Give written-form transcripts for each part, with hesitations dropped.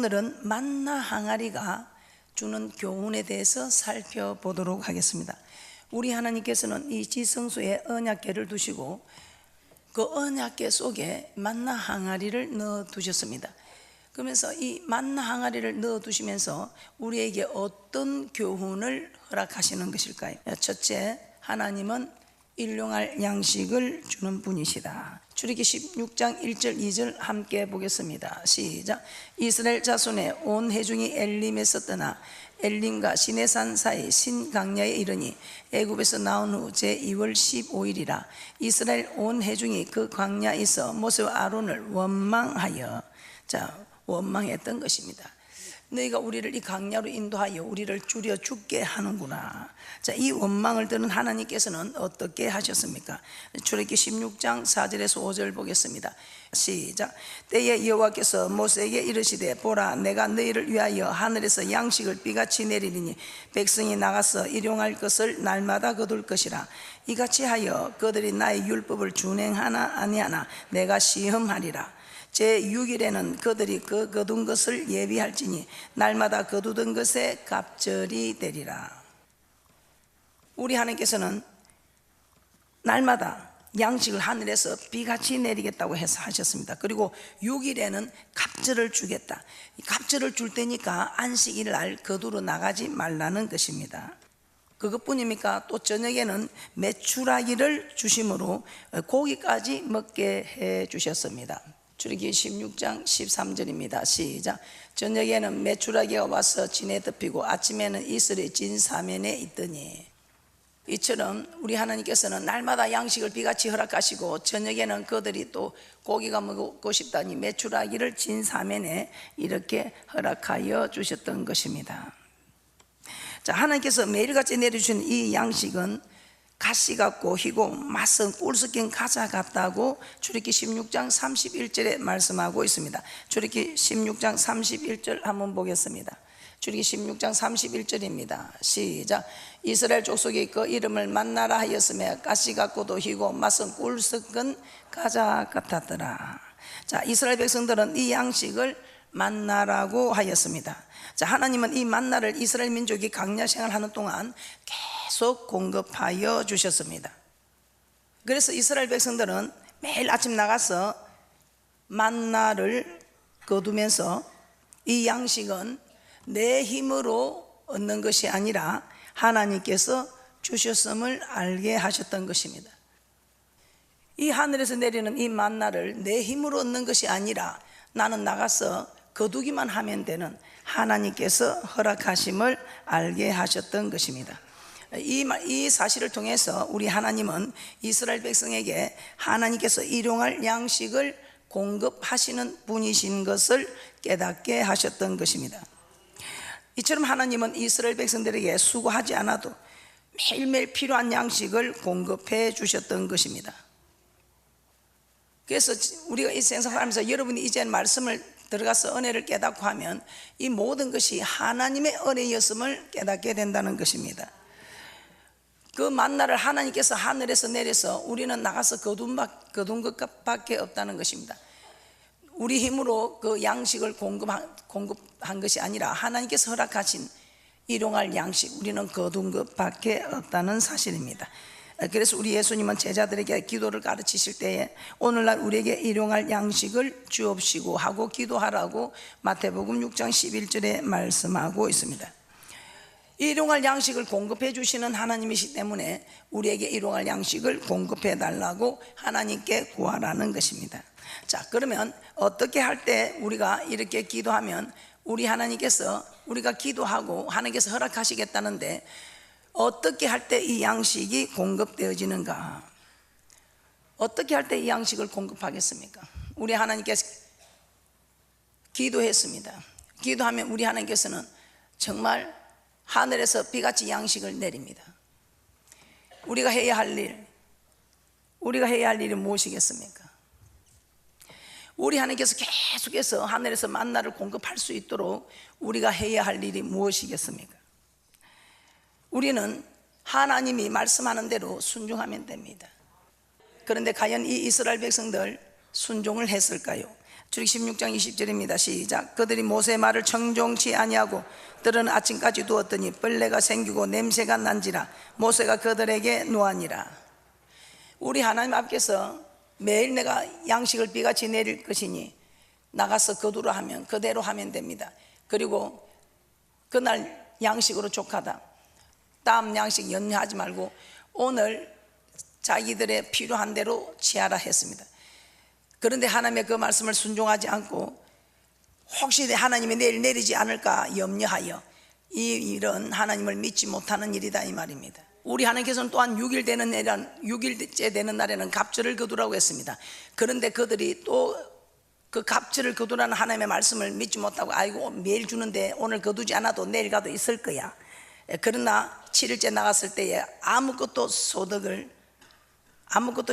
오늘은 만나 항아리가 주는 교훈에 대해서 살펴보도록 하겠습니다. 우리 하나님께서는 이 지성소에 언약궤를 두시고 그 언약궤 속에 만나 항아리를 넣어 두셨습니다. 그러면서 이 만나 항아리를 넣어 두시면서 우리에게 어떤 교훈을 허락하시는 것일까요? 첫째, 하나님은 일용할 양식을 주는 분이시다. 출애굽기 16장 1절 2절 함께 보겠습니다. 시작. 이스라엘 자손의 온 회중이 엘림에서 떠나 엘림과 시내산 사이 신강야에 이르니 애굽에서 나온 후 제2월 15일이라 이스라엘 온 회중이 그 광야에서 모세와 아론을 원망하여, 원망했던 것입니다. 너희가 우리를 이 강야로 인도하여 우리를 줄여 죽게 하는구나. 이 원망을 들은 하나님께서는 어떻게 하셨습니까? 출애굽기 16장 4절에서 5절 보겠습니다. 시작. 때에 여호와께서 모세에게 이르시되 보라, 내가 너희를 위하여 하늘에서 양식을 비같이 내리리니 백성이 나가서 일용할 것을 날마다 거둘 것이라. 이같이 하여 그들이 나의 율법을 준행하나 아니하나 내가 시험하리라. 제6일에는 그들이 그 거둔 것을 예비할지니 날마다 거두던 것에 갑절이 되리라. 우리 하나님께서는 날마다 양식을 하늘에서 비같이 내리겠다고 해서 하셨습니다. 그리고 6일에는 갑절을 주겠다. 갑절을 줄 테니까 안식일 날 거두러 나가지 말라는 것입니다. 그것뿐입니까? 또 저녁에는 메추라기를 주심으로 고기까지 먹게 해 주셨습니다. 출애굽기 16장 13절입니다. 시작. 저녁에는 메추라기가 와서 진에 덮이고 아침에는 이슬이 진 사면에 있더니. 이처럼 우리 하나님께서는 날마다 양식을 비같이 허락하시고 저녁에는 그들이 또 고기가 먹고 싶다니 메추라기를 진 사면에 이렇게 허락하여 주셨던 것입니다. 하나님께서 매일같이 내려주신 이 양식은 가시 같고 희고 맛은 꿀 섞인 과자 같다고 출애굽기 16장 31절에 말씀하고 있습니다. 출애굽기 16장 31절 한번 보겠습니다. 출애굽기 16장 31절입니다. 시작. 이스라엘 족속이 그 이름을 만나라 하였으며 가시 같고도 희고 맛은 꿀 섞은 과자 같았더라. 이스라엘 백성들은 이 양식을 만나라고 하였습니다. 하나님은 이 만나를 이스라엘 민족이 광야 생활하는 동안 계속 공급하여 주셨습니다. 그래서 이스라엘 백성들은 매일 아침 나가서 만나를 거두면서 이 양식은 내 힘으로 얻는 것이 아니라 하나님께서 주셨음을 알게 하셨던 것입니다. 이 하늘에서 내리는 이 만나를 내 힘으로 얻는 것이 아니라 나는 나가서 거두기만 하면 되는 하나님께서 허락하심을 알게 하셨던 것입니다. 이 사실을 통해서 우리 하나님은 이스라엘 백성에게 하나님께서 일용할 양식을 공급하시는 분이신 것을 깨닫게 하셨던 것입니다. 이처럼 하나님은 이스라엘 백성들에게 수고하지 않아도 매일매일 필요한 양식을 공급해 주셨던 것입니다. 그래서 우리가 이 생활을 하면서 여러분이 이제 말씀을 들어가서 은혜를 깨닫고 하면 이 모든 것이 하나님의 은혜였음을 깨닫게 된다는 것입니다. 그 만나를 하나님께서 하늘에서 내려서 우리는 나가서 거둔 것밖에 없다는 것입니다. 우리 힘으로 그 양식을 공급한 것이 아니라 하나님께서 허락하신 일용할 양식, 우리는 거둔 것밖에 없다는 사실입니다. 그래서 우리 예수님은 제자들에게 기도를 가르치실 때에 오늘날 우리에게 일용할 양식을 주옵시고 하고 기도하라고 마태복음 6장 11절에 말씀하고 있습니다. 일용할 양식을 공급해 주시는 하나님이시기 때문에 우리에게 일용할 양식을 공급해 달라고 하나님께 구하라는 것입니다. 그러면 어떻게 할 때 우리가 이렇게 기도하면 우리 하나님께서 우리가 기도하고 하나님께서 허락하시겠다는데 어떻게 할 때 이 양식이 공급되어지는가? 어떻게 할 때 이 양식을 공급하겠습니까? 우리 하나님께서 기도했습니다. 기도하면 우리 하나님께서는 정말 하늘에서 비같이 양식을 내립니다. 우리가 해야 할 일이 무엇이겠습니까? 우리 하나님께서 계속해서 하늘에서 만나를 공급할 수 있도록 우리가 해야 할 일이 무엇이겠습니까? 우리는 하나님이 말씀하는 대로 순종하면 됩니다. 그런데 과연 이 이스라엘 백성들 순종을 했을까요? 출애굽기 16장 20절입니다. 시작. 그들이 모세의 말을 청종치 아니하고 들은 아침까지 두었더니 벌레가 생기고 냄새가 난지라 모세가 그들에게 노하니라. 우리 하나님 앞에서 매일 내가 양식을 비같이 내릴 것이니 나가서 거두라 하면 그대로 하면 됩니다. 그리고 그날 양식으로 족하다, 다음 양식 연회하지 말고 오늘 자기들의 필요한 대로 취하라 했습니다. 그런데 하나님의 그 말씀을 순종하지 않고 혹시 하나님이 내일 내리지 않을까 염려하여 이 일은 하나님을 믿지 못하는 일이다 이 말입니다. 우리 하나님께서는 또한 6일째 되는 날에는 갑절을 거두라고 했습니다. 그런데 그들이 또 그 갑절을 거두라는 하나님의 말씀을 믿지 못하고 아이고 매일 주는데 오늘 거두지 않아도 내일 가도 있을 거야. 그러나 7일째 나갔을 때에 아무것도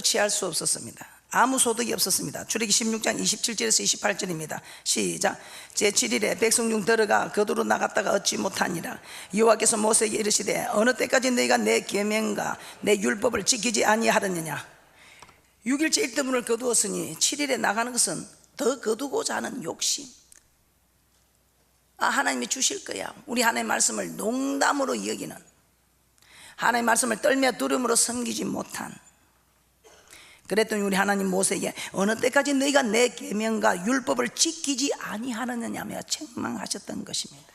취할 수 없었습니다. 아무 소득이 없었습니다. 출애굽기 16장 27절에서 28절입니다. 시작. 제7일에 백성 중 들어가 거두러 나갔다가 얻지 못하니라. 여호와께서 모세에게 이르시되 어느 때까지 너희가 내 계명과 내 율법을 지키지 아니하느냐. 6일째 1등분을 거두었으니 7일에 나가는 것은 더 거두고자 하는 욕심. 하나님이 주실 거야. 우리 하나님의 말씀을 농담으로 여기는, 하나님의 말씀을 떨며 두려움으로 섬기지 못한. 그랬더니 우리 하나님 모세에게 어느 때까지 너희가 내 계명과 율법을 지키지 아니하느냐며 책망하셨던 것입니다.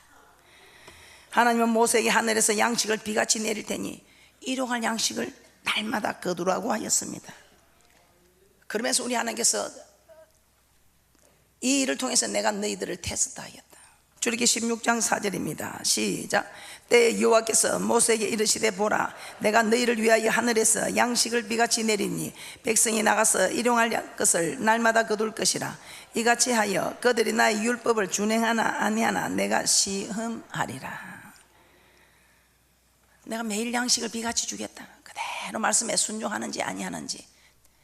하나님은 모세에게 하늘에서 양식을 비같이 내릴 테니 일용할 양식을 날마다 거두라고 하였습니다. 그러면서 우리 하나님께서 이 일을 통해서 내가 너희들을 테스트하였다. 출애굽기 16장 4절입니다. 시작. 때에 여호와께서 모세에게 이르시되 보라 내가 너희를 위하여 하늘에서 양식을 비같이 내리니 백성이 나가서 일용할 것을 날마다 거둘 것이라. 이같이 하여 그들이 나의 율법을 준행하나 아니하나 내가 시험하리라. 내가 매일 양식을 비같이 주겠다. 그대로 말씀에 순종하는지 아니하는지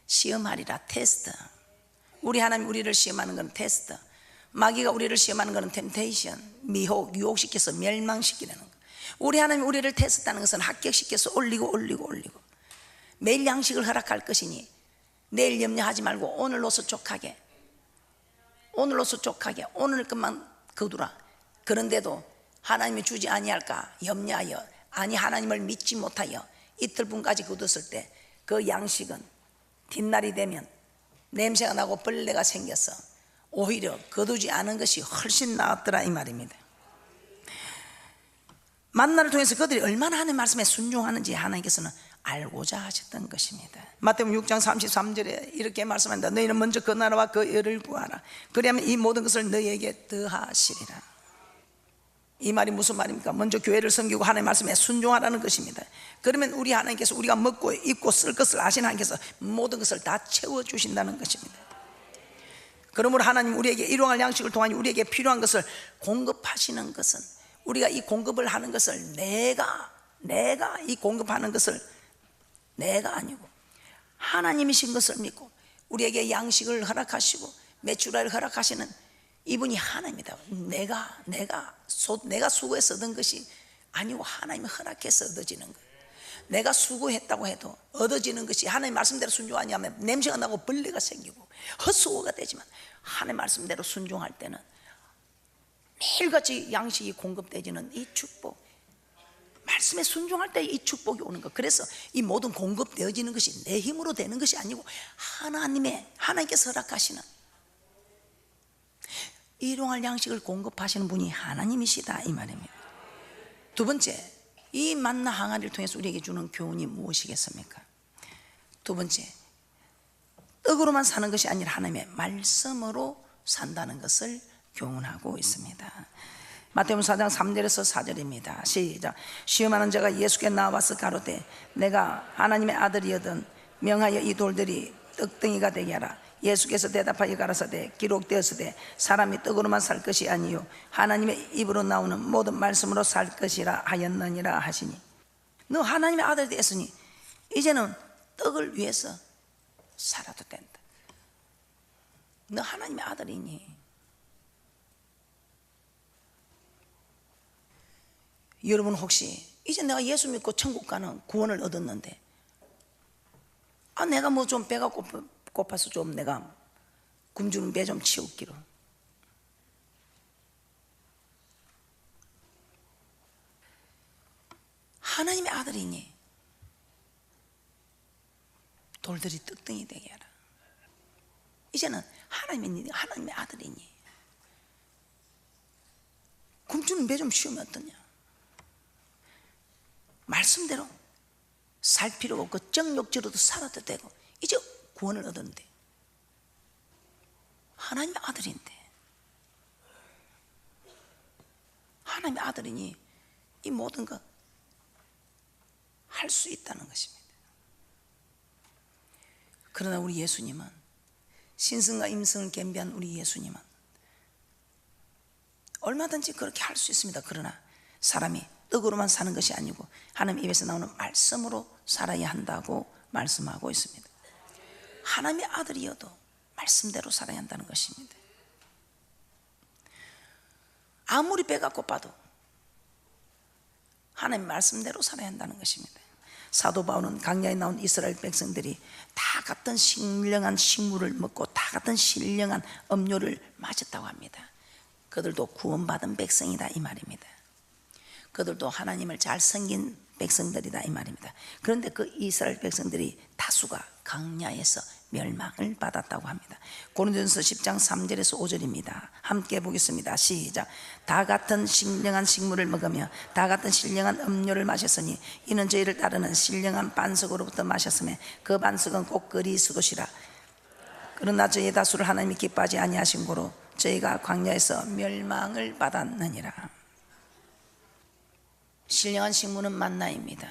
시험하리라. 테스트. 우리 하나님 우리를 시험하는 건 테스트. 마귀가 우리를 시험하는 것은 템테이션, 미혹, 유혹시켜서 멸망시키려는 거. 우리 하나님 우리를 테스트하는 것은 합격시켜서 올리고 매일 양식을 허락할 것이니 내일 염려하지 말고 오늘로서 족하게 오늘 것만 거두라. 그런데도 하나님이 주지 아니할까 염려하여 아니 하나님을 믿지 못하여 이틀분까지 거뒀을 때 그 양식은 뒷날이 되면 냄새가 나고 벌레가 생겨서 오히려 거두지 않은 것이 훨씬 나았더라 이 말입니다. 만나를 통해서 그들이 얼마나 하나님의 말씀에 순종하는지 하나님께서는 알고자 하셨던 것입니다. 마태복음 6장 33절에 이렇게 말씀합니다. 너희는 먼저 그 나라와 그 의를 구하라. 그리하면 이 모든 것을 너희에게 더하시리라. 이 말이 무슨 말입니까? 먼저 교회를 섬기고 하나님의 말씀에 순종하라는 것입니다. 그러면 우리 하나님께서 우리가 먹고 입고 쓸 것을 아시는 하나님께서 모든 것을 다 채워주신다는 것입니다. 그러므로 하나님 우리에게 일용할 양식을 통하여 우리에게 필요한 것을 공급하시는 것은 우리가 이 공급을 하는 것을 내가 이 공급하는 것을 내가 아니고 하나님이신 것을 믿고 우리에게 양식을 허락하시고 메추라를 허락하시는 이분이 하나님이다. 내가 수고해서 얻은 것이 아니고 하나님이 허락해서 얻어지는 거예요. 내가 수고했다고 해도 얻어지는 것이 하나님 말씀대로 순종하냐면 냄새가 나고 벌레가 생기고 헛수고가 되지만 하나님 말씀대로 순종할 때는 매일같이 양식이 공급되지는 이 축복, 말씀에 순종할 때 이 축복이 오는 것. 그래서 이 모든 공급되어지는 것이 내 힘으로 되는 것이 아니고 하나님께서 허락하시는 일용할 양식을 공급하시는 분이 하나님이시다 이 말입니다. 두 번째, 이 만나 항아리를 통해서 우리에게 주는 교훈이 무엇이겠습니까? 두 번째, 떡으로만 사는 것이 아니라 하나님의 말씀으로 산다는 것을 교훈하고 있습니다. 마태복음 4장 3절에서 4절입니다. 시작. 시험하는 자가 예수께 나와서 가로되 내가 하나님의 아들이거든 명하여 이 돌들이 떡덩이가 되게 하라. 예수께서 대답하여 가라사대 기록되었으되 사람이 떡으로만 살 것이 아니요 하나님의 입으로 나오는 모든 말씀으로 살 것이라 하였느니라 하시니. 너 하나님의 아들이 됐으니 이제는 떡을 위해서 살아도 된다. 너 하나님의 아들이니. 여러분 혹시 이제 내가 예수 믿고 천국 가는 구원을 얻었는데 내가 뭐 좀 배가 고파서 좀 내가 굶주는 배 좀 치우기로. 하나님의 아들이니 돌들이 떡덩이 되게 하라. 이제는 하나님의 아들이니 굶주는 배 좀 치우면 어떠냐. 말씀대로 살 필요가 없고 정욕지로도 살아도 되고 이제 구원을 얻었는데 하나님의 아들인데, 하나님의 아들이니 이 모든 것 할 수 있다는 것입니다. 그러나 우리 예수님은, 신성과 임성을 겸비한 우리 예수님은 얼마든지 그렇게 할 수 있습니다. 그러나 사람이 떡으로만 사는 것이 아니고 하나님 입에서 나오는 말씀으로 살아야 한다고 말씀하고 있습니다. 하나님의 아들이어도 말씀대로 살아야 한다는 것입니다. 아무리 배가 고파도 하나님 말씀대로 살아야 한다는 것입니다. 사도 바울은 강야에 나온 이스라엘 백성들이 다 같은 신령한 식물을 먹고 다 같은 신령한 음료를 마셨다고 합니다. 그들도 구원받은 백성이다 이 말입니다. 그들도 하나님을 잘 섬긴 백성들이다 이 말입니다. 그런데 그 이스라엘 백성들이 다수가 강야에서 멸망을 받았다고 합니다. 고린도전서 10장 3절에서 5절입니다. 함께 보겠습니다. 시작. 다 같은 신령한 식물을 먹으며 다 같은 신령한 음료를 마셨으니 이는 저희를 따르는 신령한 반석으로부터 마셨으며 그 반석은 곧 그리스도시라. 그러나 저희 다수를 하나님이 기뻐하지 아니하신 고로 저희가 광야에서 멸망을 받았느니라. 신령한 식물은 만나입니다.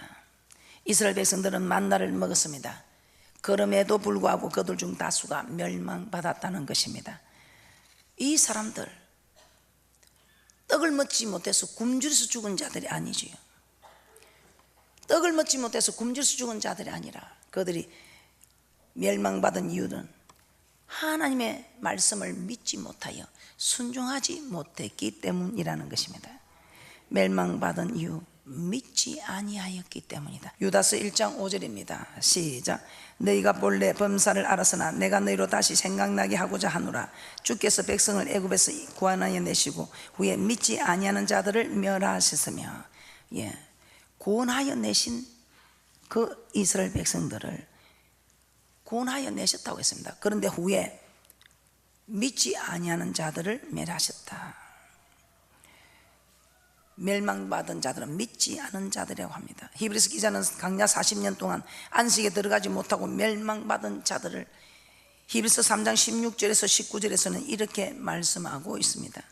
이스라엘 백성들은 만나를 먹었습니다. 그럼에도 불구하고 그들 중 다수가 멸망받았다는 것입니다. 이 사람들 떡을 먹지 못해서 굶주려서 죽은 자들이 아니지요. 떡을 먹지 못해서 굶주려서 죽은 자들이 아니라 그들이 멸망받은 이유는 하나님의 말씀을 믿지 못하여 순종하지 못했기 때문이라는 것입니다. 멸망받은 이유, 믿지 아니하였기 때문이다. 유다서 1장 5절입니다. 시작. 너희가 본래 범사를 알았으나 내가 너희로 다시 생각나게 하고자 하노라. 주께서 백성을 애굽에서 구원하여 내시고 후에 믿지 아니하는 자들을 멸하셨으며, 구원하여 내신 그 이스라엘 백성들을 구원하여 내셨다고 했습니다. 그런데 후에 믿지 아니하는 자들을 멸하셨다. 멸망받은 자들은 믿지 않은 자들이라고 합니다. 히브리서 기자는 광야 40년 동안 안식에 들어가지 못하고 멸망받은 자들을 히브리서 3장 16절에서 19절에서는 이렇게 말씀하고 있습니다.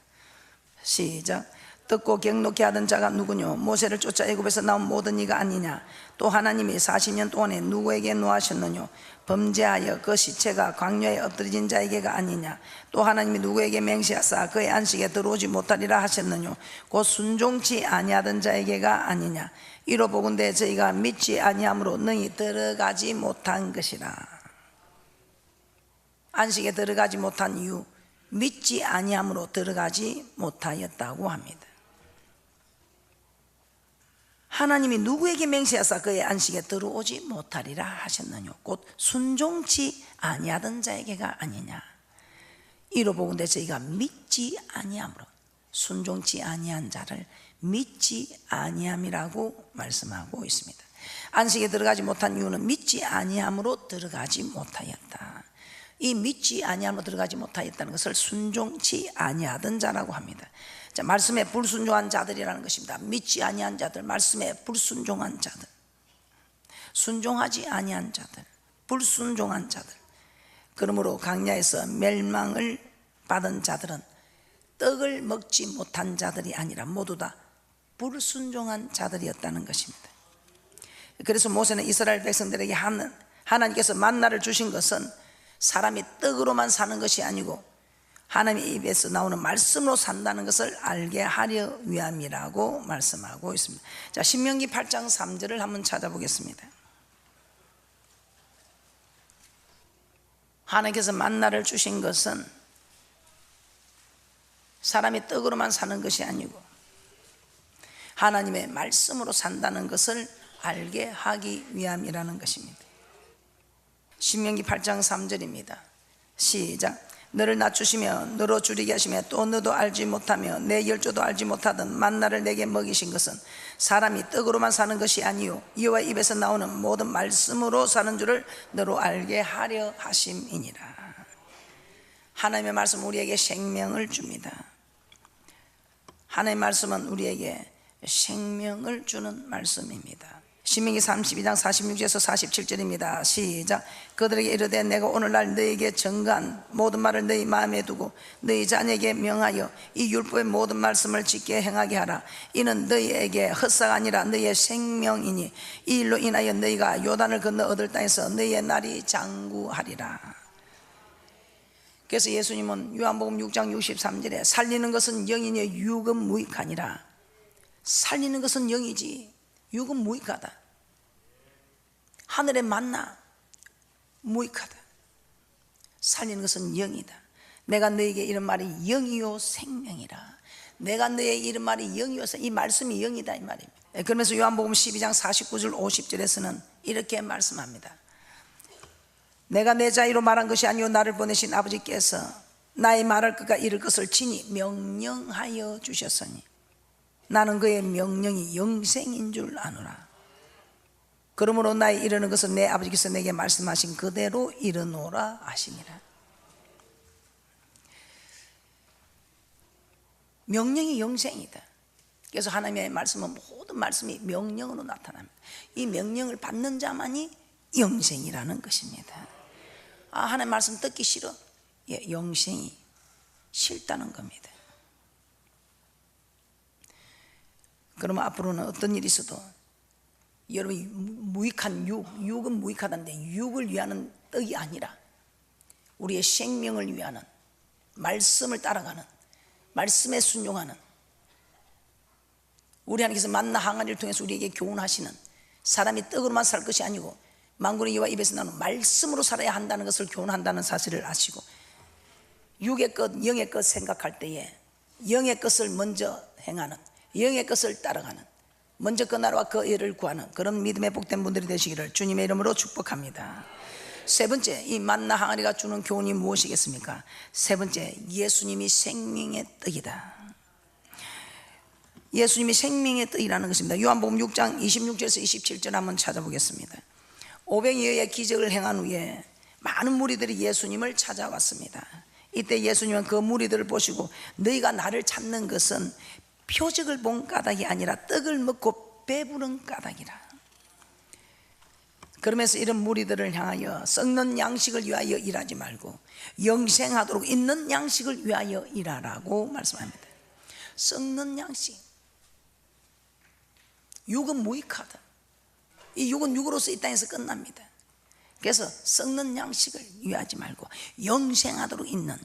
시작. 듣고 경록케 하던 자가 누구뇨? 모세를 쫓아 애굽에서 나온 모든 이가 아니냐? 또 하나님이 40년 동안에 누구에게 노하셨느뇨? 범죄하여 그 시체가 광야에 엎드려진 자에게가 아니냐? 또 하나님이 누구에게 맹세하사 그의 안식에 들어오지 못하리라 하셨느뇨? 곧 순종치 아니하던 자에게가 아니냐? 이로 보건대 저희가 믿지 아니함으로 너희 들어가지 못한 것이라. 안식에 들어가지 못한 이유, 믿지 아니함으로 들어가지 못하였다고 합니다. 하나님이 누구에게 맹세하사 그의 안식에 들어오지 못하리라 하셨느뇨? 곧 순종치 아니하던 자에게가 아니냐? 이로 보건대 저희가 믿지 아니함으로, 순종치 아니한 자를 믿지 아니함이라고 말씀하고 있습니다. 안식에 들어가지 못한 이유는 믿지 아니함으로 들어가지 못하였다. 이 믿지 아니함으로 들어가지 못하였다는 것을 순종치 아니하던 자라고 합니다. 자, 말씀에 불순종한 자들이라는 것입니다. 믿지 아니한 자들, 말씀에 불순종한 자들, 순종하지 아니한 자들, 불순종한 자들. 그러므로 광야에서 멸망을 받은 자들은 떡을 먹지 못한 자들이 아니라 모두 다 불순종한 자들이었다는 것입니다. 그래서 모세는 이스라엘 백성들에게 하나님께서 만나를 주신 것은 사람이 떡으로만 사는 것이 아니고 하나님의 입에서 나오는 말씀으로 산다는 것을 알게 하려 위함이라고 말씀하고 있습니다. 자, 신명기 8장 3절을 한번 찾아보겠습니다. 하나님께서 만나를 주신 것은 사람이 떡으로만 사는 것이 아니고 하나님의 말씀으로 산다는 것을 알게 하기 위함이라는 것입니다. 신명기 8장 3절입니다. 시작. 너를 낮추시며 너로 줄이게 하시며 또 너도 알지 못하며 내 열조도 알지 못하던 만나를 내게 먹이신 것은 사람이 떡으로만 사는 것이 아니요 여호와 입에서 나오는 모든 말씀으로 사는 줄을 너로 알게 하려 하심이니라. 하나님의 말씀 우리에게 생명을 줍니다. 하나님의 말씀은 우리에게 생명을 주는 말씀입니다. 신명기 32장 46절에서 47절입니다. 시작. 그들에게 이르되 내가 오늘날 너희에게 증거한 모든 말을 너희 마음에 두고 너희 자녀에게 명하여 이 율법의 모든 말씀을 지켜 행하게 하라. 이는 너희에게 헛사가 아니라 너희의 생명이니 이 일로 인하여 너희가 요단을 건너 얻을 땅에서 너희의 날이 장구하리라. 그래서 예수님은 요한복음 6장 63절에 살리는 것은 영이니 육은 무익하니라. 살리는 것은 영이지 육은 무익하다. 하늘의 만나 무익하다. 살리는 것은 영이다. 내가 너에게 이런 말이 영이요 생명이라. 내가 너에게 이런 말이 영이요 이 말씀이 영이다 이 말입니다. 그러면서 요한복음 12장 49절 50절에서는 이렇게 말씀합니다. 내가 내 자의로 말한 것이 아니요 나를 보내신 아버지께서 나의 말할 것과 이룰 것을 친히 명령하여 주셨으니 나는 그의 명령이 영생인 줄 아노라. 그러므로 나의 이르는 것은 내 아버지께서 내게 말씀하신 그대로 이르노라 하시니라. 명령이 영생이다. 그래서 하나님의 말씀은 모든 말씀이 명령으로 나타납니다. 이 명령을 받는 자만이 영생이라는 것입니다. 하나님 말씀 듣기 싫어? 영생이 싫다는 겁니다. 그러면 앞으로는 어떤 일이 있어도 여러분이 무익한 육은 무익하다는데 육을 위하는 떡이 아니라 우리의 생명을 위하는 말씀을 따라가는 말씀에 순종하는 우리 하나님께서 만나 항아리를 통해서 우리에게 교훈하시는 사람이 떡으로만 살 것이 아니고 만군의 여호와 입에서 나오는 말씀으로 살아야 한다는 것을 교훈한다는 사실을 아시고 육의 것 영의 것 생각할 때에 영의 것을 먼저 행하는 영의 것을 따라가는 먼저 그 나라와 그 의를 구하는 그런 믿음의 복된 분들이 되시기를 주님의 이름으로 축복합니다. 세 번째, 이 만나 항아리가 주는 교훈이 무엇이겠습니까? 세 번째, 예수님이 생명의 떡이다. 예수님이 생명의 떡이라는 것입니다. 요한복음 6장 26절에서 27절 한번 찾아보겠습니다. 오병이어의 기적을 행한 후에 많은 무리들이 예수님을 찾아왔습니다. 이때 예수님은 그 무리들을 보시고 너희가 나를 찾는 것은 표적을 본 까닭이 아니라 떡을 먹고 배부른 까닭이라. 그러면서 이런 무리들을 향하여 썩는 양식을 위하여 일하지 말고 영생하도록 있는 양식을 위하여 일하라고 말씀합니다. 썩는 양식, 육은 무익하다. 이 육은 육으로서 이 땅에서 끝납니다. 그래서 썩는 양식을 위하지 말고 영생하도록 있는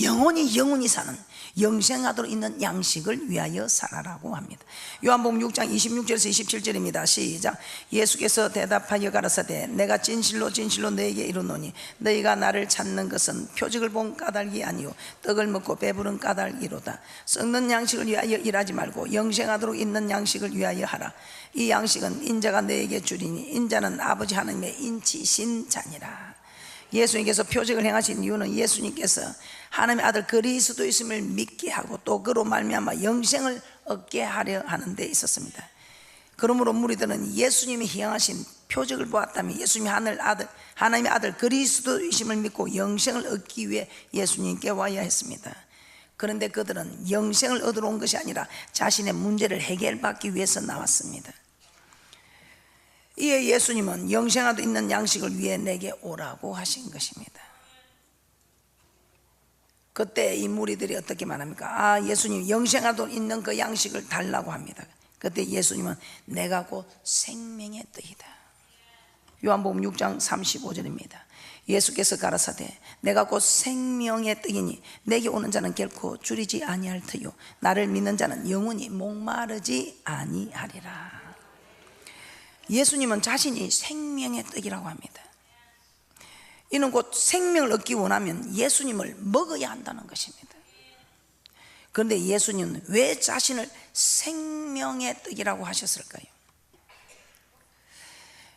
영원히 사는 영생하도록 있는 양식을 위하여 살아라고 합니다. 요한복음 6장 26절에서 27절입니다. 시작. 예수께서 대답하여 가라사대 내가 진실로 너희에게 이르노니 너희가 나를 찾는 것은 표적을 본 까닭이 아니요 떡을 먹고 배부른 까닭이로다. 썩는 양식을 위하여 일하지 말고 영생하도록 있는 양식을 위하여 하라. 이 양식은 인자가 너에게 주리니 인자는 아버지 하나님의 인치신 자니라. 예수님께서 표적을 행하신 이유는 예수님께서 하나님의 아들 그리스도이심을 믿게 하고 또 그로 말미암아 영생을 얻게 하려 하는 데 있었습니다. 그러므로 무리들은 예수님이 행하신 표적을 보았다면 예수님이 하나님의 아들 그리스도이심을 믿고 영생을 얻기 위해 예수님께 와야 했습니다. 그런데 그들은 영생을 얻으러 온 것이 아니라 자신의 문제를 해결받기 위해서 나왔습니다. 이에 예수님은 영생하도 있는 양식을 위해 내게 오라고 하신 것입니다. 그때 이 무리들이 어떻게 말합니까? 예수님 영생하도 있는 그 양식을 달라고 합니다. 그때 예수님은 내가 곧 생명의 떡이다. 요한복음 6장 35절입니다. 예수께서 가라사대 내가 곧 생명의 떡이니 내게 오는 자는 결코 줄이지 아니할 터요 나를 믿는 자는 영원히 목마르지 아니하리라. 예수님은 자신이 생명의 떡이라고 합니다. 이는 곧 생명을 얻기 원하면 예수님을 먹어야 한다는 것입니다. 그런데 예수님은 왜 자신을 생명의 떡이라고 하셨을까요?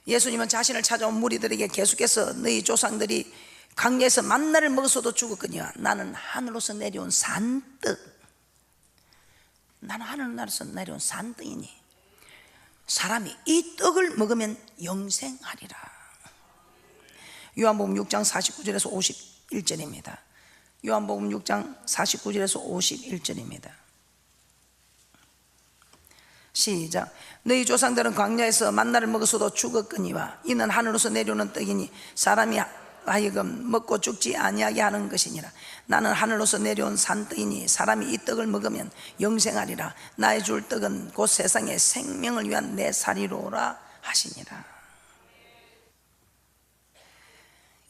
예수님은 자신을 찾아온 무리들에게 계속해서 너희 조상들이 광야에서 만나를 먹었어도 죽었거니와 나는 하늘로서 내려온 산떡, 나는 하늘로서 내려온 산떡이니 사람이 이 떡을 먹으면 영생하리라. 요한복음 6장 49절에서 51절입니다. 요한복음 6장 49절에서 51절입니다. 시작. 너희 조상들은 광야에서 만나를 먹었어도 죽었거니와 이는 하늘로서 내려오는 떡이니 사람이 하여금 먹고 죽지 아니하게 하는 것이니라. 나는 하늘로서 내려온 산떡이니 사람이 이 떡을 먹으면 영생하리라. 나의 줄 떡은 곧 세상의 생명을 위한 내 살이로라 하시니라.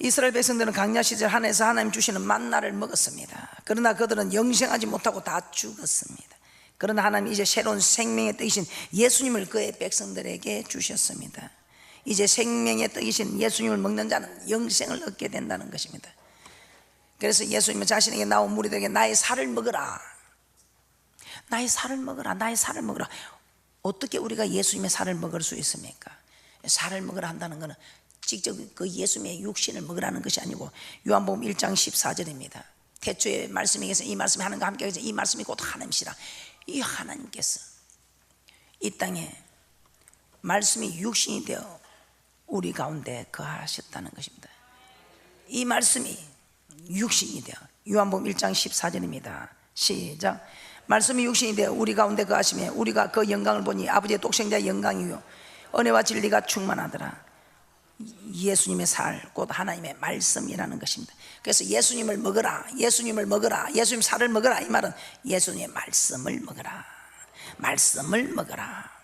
이스라엘 백성들은 광야 시절 하늘에서 하나님 주시는 만나를 먹었습니다. 그러나 그들은 영생하지 못하고 다 죽었습니다. 그러나 하나님 이제 새로운 생명의 떡이신 예수님을 그의 백성들에게 주셨습니다. 이제 생명의 떡이신 예수님을 먹는 자는 영생을 얻게 된다는 것입니다. 그래서 예수님은 자신에게 나온 무리들에게 나의 살을 먹으라, 나의 살을 먹으라, 나의 살을 먹으라. 어떻게 우리가 예수님의 살을 먹을 수 있습니까? 살을 먹으라 한다는 것은 직접 그 예수님의 육신을 먹으라는 것이 아니고 요한복음 1장 14절입니다. 태초에 말씀이 계셔 이 말씀이 하나님과 함께 계셔 이 말씀이 곧 하나님이시라. 이 하나님께서 이 땅에 말씀이 육신이 되어 우리 가운데 거하셨다는 것입니다. 이 말씀이 육신이 되어 요한복음 1장 14절입니다. 시작. 말씀이 육신이 되어 우리 가운데 거하시며 우리가 그 영광을 보니 아버지의 독생자의 영광이요 은혜와 진리가 충만하더라. 예수님의 살, 곧 하나님의 말씀이라는 것입니다. 그래서 예수님을 먹으라, 예수님을 먹으라, 예수님 살을 먹으라. 이 말은 예수님의 말씀을 먹으라, 말씀을 먹으라.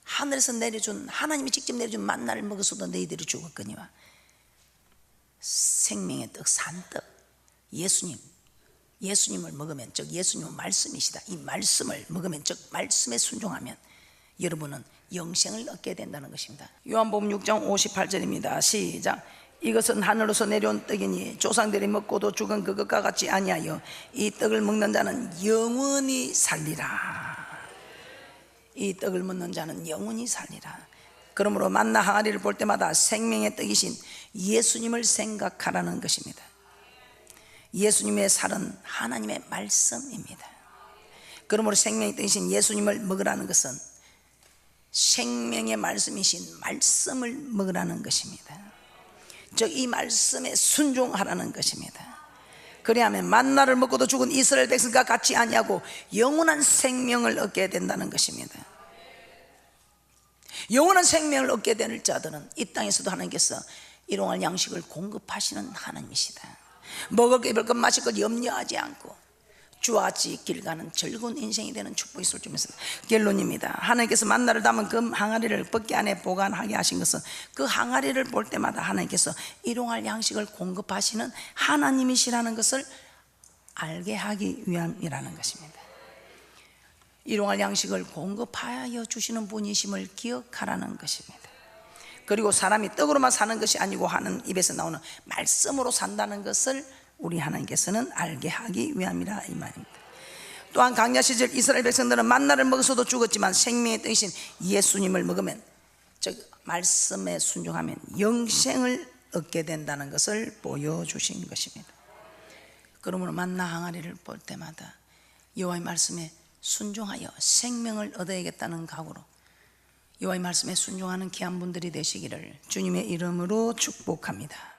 하늘에서 내려준, 하나님이 직접 내려준 만나를 먹었어도 너희들이 죽었거니와 생명의 떡, 산떡, 예수님을 먹으면, 즉 예수님은 말씀이시다. 이 말씀을 먹으면, 즉 말씀에 순종하면 여러분은 영생을 얻게 된다는 것입니다. 요한복음 6장 58절입니다. 시작. 이것은 하늘로서 내려온 떡이니 조상들이 먹고도 죽은 그것과 같이 아니하여 이 떡을 먹는 자는 영원히 살리라. 이 떡을 먹는 자는 영원히 살리라. 그러므로 만나 항아리를 볼 때마다 생명의 떡이신 예수님을 생각하라는 것입니다. 예수님의 살은 하나님의 말씀입니다. 그러므로 생명의 떡이신 예수님을 먹으라는 것은 생명의 말씀이신 말씀을 먹으라는 것입니다. 즉 이 말씀에 순종하라는 것입니다. 그리하면 만나를 먹고도 죽은 이스라엘 백성과 같이 아니하고 영원한 생명을 얻게 된다는 것입니다. 영원한 생명을 얻게 될 자들은 이 땅에서도 하나님께서 일용할 양식을 공급하시는 하나님이시다. 먹을 것, 입을 것, 마실 것 염려하지 않고 주와 같이 길 가는 즐거운 인생이 되는 축복이 있을 줄 믿습니다. 결론입니다. 하나님께서 만나를 담은 그 항아리를 벗기 안에 보관하게 하신 것은 그 항아리를 볼 때마다 하나님께서 일용할 양식을 공급하시는 하나님이시라는 것을 알게 하기 위함이라는 것입니다. 일용할 양식을 공급하여 주시는 분이심을 기억하라는 것입니다. 그리고 사람이 떡으로만 사는 것이 아니고 하는 입에서 나오는 말씀으로 산다는 것을 우리 하나님께서는 알게 하기 위함이라 이 말입니다. 또한 광야 시절 이스라엘 백성들은 만나를 먹어서도 죽었지만 생명의 떡이신 예수님을 먹으면, 즉 말씀에 순종하면 영생을 얻게 된다는 것을 보여주신 것입니다. 그러므로 만나 항아리를 볼 때마다 여호와의 말씀에 순종하여 생명을 얻어야겠다는 각오로 여호와의 말씀에 순종하는 귀한 분들이 되시기를 주님의 이름으로 축복합니다.